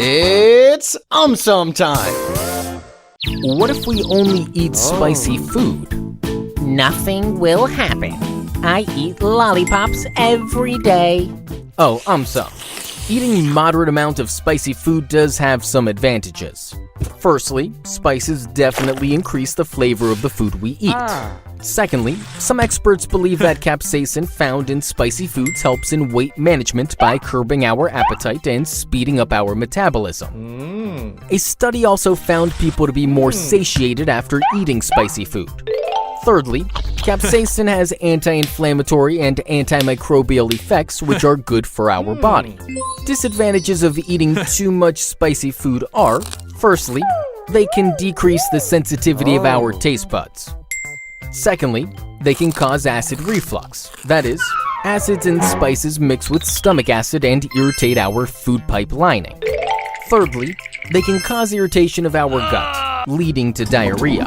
It's Sum time! What if we only eat spicy food? Nothing will happen. I eat lollipops every day. Oh, Sum. Eating moderate amount of spicy food does have some advantages. Firstly, spices definitely increase the flavor of the food we eat. Secondly, some experts believe that capsaicin found in spicy foods helps in weight management by curbing our appetite and speeding up our metabolism. A study also found people to be more satiated after eating spicy food. Thirdly, capsaicin has anti-inflammatory and antimicrobial effects which are good for our body. Disadvantages of eating too much spicy food are, firstly, they can decrease the sensitivity of our taste buds. Secondly, they can cause acid reflux. That is, acids and spices mix with stomach acid and irritate our food pipe lining. Thirdly, they can cause irritation of our gut, leading to diarrhea.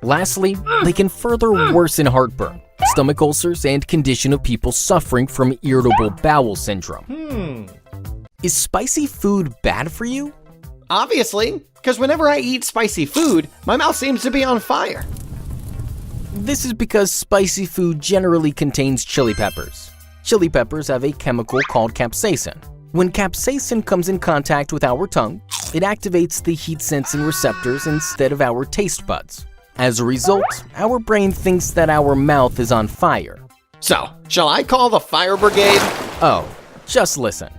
Lastly, they can further worsen heartburn, stomach ulcers, and condition of people suffering from irritable bowel syndrome. Is spicy food bad for you? Obviously, because whenever I eat spicy food, my mouth seems to be on fire. This is because spicy food generally contains chili peppers. Chili peppers have a chemical called capsaicin. When capsaicin comes in contact with our tongue, it activates the heat-sensing receptors instead of our taste buds. As a result, our brain thinks that our mouth is on fire. So, shall I call the fire brigade? Oh, just listen.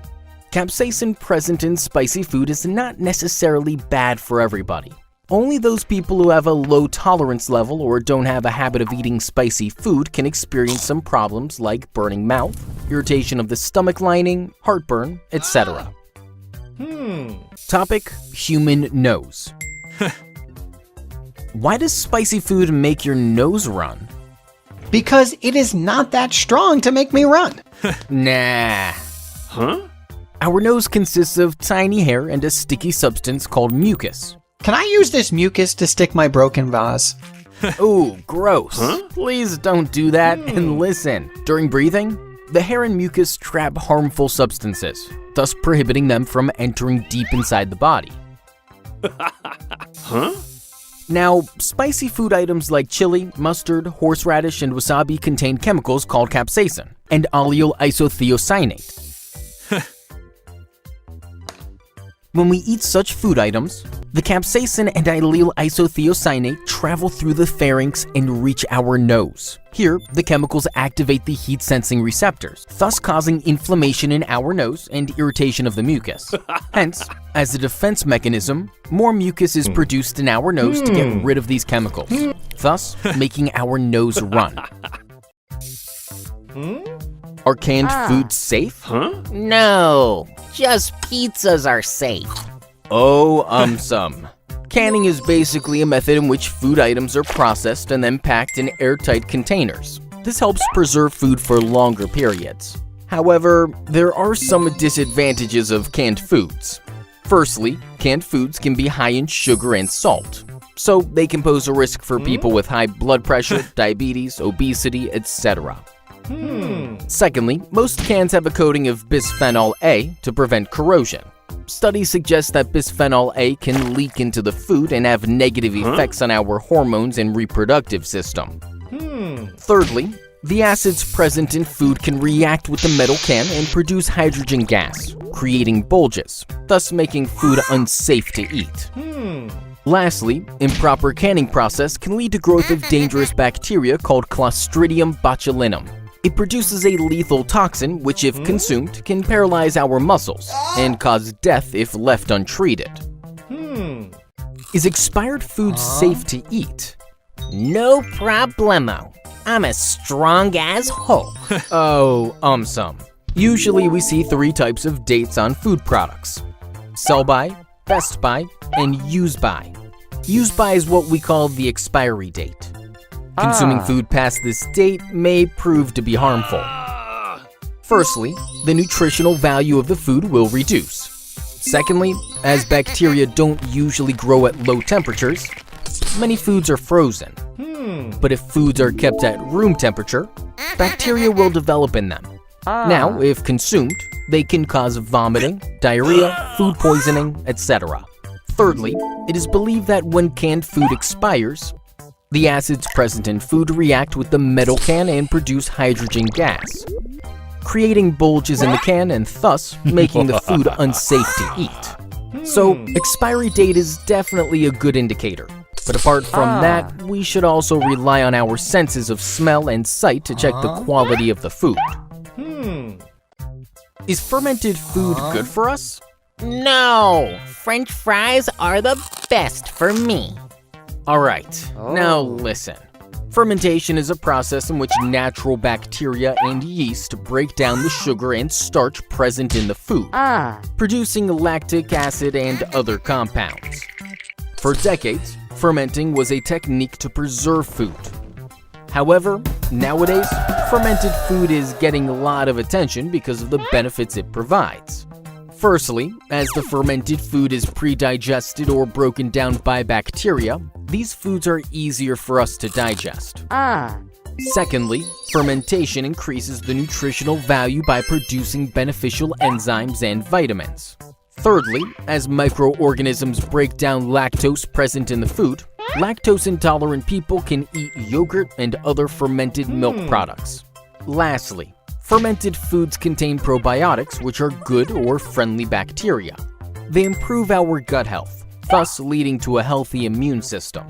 Capsaicin present in spicy food is not necessarily bad for everybody. Only those people who have a low tolerance level or don't have a habit of eating spicy food can experience some problems like burning mouth, irritation of the stomach lining, heartburn, etc. Topic: human nose. Why does spicy food make your nose run? Because it is not that strong to make me run. Nah. Our nose consists of tiny hair and a sticky substance called mucus. Can I use this mucus to stick my broken vase? Ooh, gross. Please don't do that and listen. During breathing, the hair and mucus trap harmful substances, thus prohibiting them from entering deep inside the body. Now, spicy food items like chili, mustard, horseradish, and wasabi contain chemicals called capsaicin and allyl isothiocyanate. When we eat such food items, the capsaicin and allyl isothiocyanate travel through the pharynx and reach our nose. Here, the chemicals activate the heat-sensing receptors, thus causing inflammation in our nose and irritation of the mucus. Hence, as a defense mechanism, more mucus is produced in our nose to get rid of these chemicals, thus making our nose run. Are canned foods safe? No, just pizzas are safe. Oh, Sum. Canning is basically a method in which food items are processed and then packed in airtight containers. This helps preserve food for longer periods. However, there are some disadvantages of canned foods. Firstly, canned foods can be high in sugar and salt, so they can pose a risk for people with high blood pressure, diabetes, obesity, etc. Secondly, most cans have a coating of bisphenol A to prevent corrosion. Studies suggest that bisphenol A can leak into the food and have negative effects on our hormones and reproductive system. Thirdly, the acids present in food can react with the metal can and produce hydrogen gas, creating bulges, thus making food unsafe to eat. Lastly, improper canning process can lead to growth of dangerous bacteria called Clostridium botulinum. It produces a lethal toxin which, if consumed, can paralyze our muscles and cause death if left untreated. Is expired food safe to eat? No problemo. I'm as strong as Hulk. Oh, Sum. Usually we see 3 types of dates on food products: sell by, best by, and use by. Use by is what we call the expiry date. Consuming food past this date may prove to be harmful. Firstly, the nutritional value of the food will reduce. Secondly, as bacteria don't usually grow at low temperatures, many foods are frozen. But if foods are kept at room temperature, bacteria will develop in them. Now, if consumed, They can cause vomiting, diarrhea, food poisoning, etc. Thirdly, it is believed that when canned food expires, the acids present in food react with the metal can and produce hydrogen gas, creating bulges in the can and thus making the food unsafe to eat. So, expiry date is definitely a good indicator. But apart from that, we should also rely on our senses of smell and sight to check the quality of the food. Is fermented food good for us? No, French fries are the best for me. Alright, now listen. Fermentation is a process in which natural bacteria and yeast break down the sugar and starch present in the food, producing lactic acid and other compounds. For decades, fermenting was a technique to preserve food. However, nowadays, fermented food is getting a lot of attention because of the benefits it provides. Firstly, as the fermented food is pre-digested or broken down by bacteria, these foods are easier for us to digest. Secondly, fermentation increases the nutritional value by producing beneficial enzymes and vitamins. Thirdly, as microorganisms break down lactose present in the food, lactose-intolerant people can eat yogurt and other fermented milk products. Lastly, fermented foods contain probiotics, which are good or friendly bacteria. They improve our gut health, thus leading to a healthy immune system.